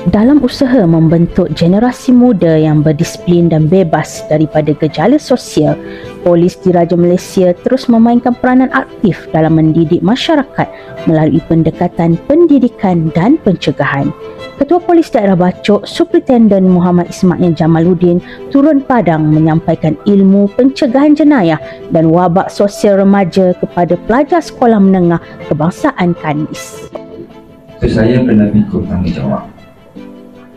Dalam usaha membentuk generasi muda yang berdisiplin dan bebas daripada gejala sosial, Polis Diraja Malaysia terus memainkan peranan aktif dalam mendidik masyarakat melalui pendekatan pendidikan dan pencegahan. Ketua Polis Daerah Bachok, Superintendent Muhammad Ismail Jamaluddin turun padang menyampaikan ilmu pencegahan jenayah dan wabak sosial remaja kepada pelajar sekolah menengah kebangsaan Kandis. Saya kena ikut tanggungjawab.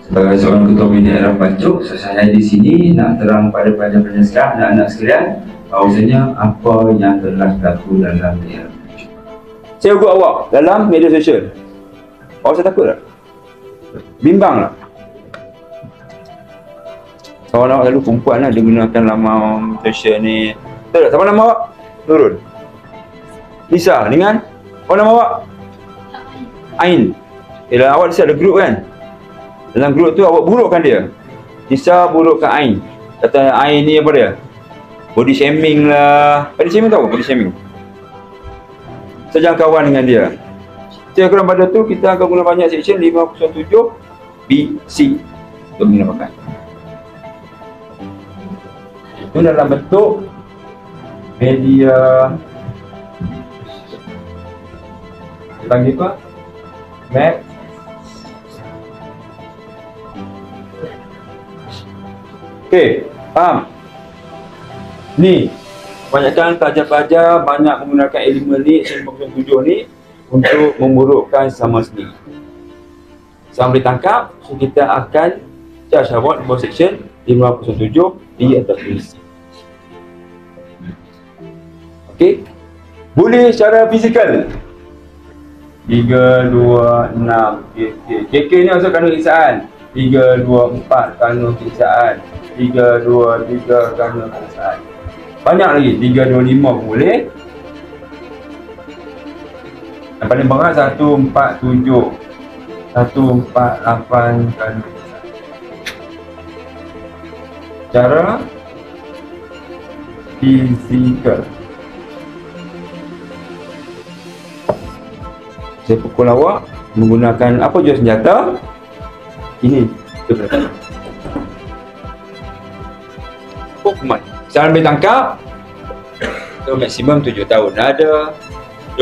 Sebagai seorang ketua Polis Daerah Bachok, saya di sini nak terang pada pelajar-pelajar sekalian, anak-anak sekalian, bahawasanya apa yang telah berlaku dalam daerah Bachok. Saya ugut awak dalam media sosial. Awak saya takut tak? Bimbang tak? Kawan awak selalu perempuan lah, dia gunakan laman sosial ni. Betul tak? Siapa nama awak? Nurul. Lisa dengan? Apa nama awak? Ain. Dalam awak ada grup kan? Dalam grup tu awak burukkan dia. Lisa burukkan Ain. Kata Ain ni apa dia? Body shaming lah. Body shaming tahu? Body shaming. Saya jangan kawan dengan dia. Secara kurang pada tu kita akan guna banyak section 507 BC untuk menamakan. Itu dalam bentuk media panggil apa? Map. Okey, faham? Ni, kebanyakan pelajar-pelajar banyak menggunakan elemen ni, 507 ni untuk memburukkan sama sendiri. Sama boleh tangkap, so kita akan charge awak di bawah section 507 di atas polisi. Okey, boleh secara fizikal. 3, 2, 6, KK ni maksud kanun kiksaan. 3, 2, 4 kanun kiksaan. 3, 2, 3 kanun kiksaan. Banyak lagi, 3, 2, 5 pun boleh. Yang paling berat 147 148 kanun kiksaan. Cara fizikal. Saya pukul awak menggunakan apa je senjata. Ini hukuman. Saya boleh tangkap so, maksimum 7 tahun ada,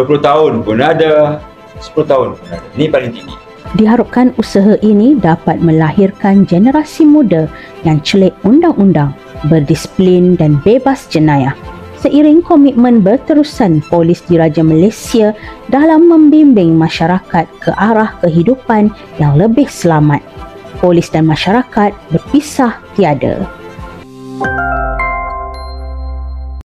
20 tahun pun ada, 10 tahun pun ada. Ini paling tinggi. Diharapkan usaha ini dapat melahirkan generasi muda yang celik undang-undang, berdisiplin dan bebas jenayah. Seiring komitmen berterusan Polis Diraja Malaysia dalam membimbing masyarakat ke arah kehidupan yang lebih selamat, polis dan masyarakat berpisah tiada.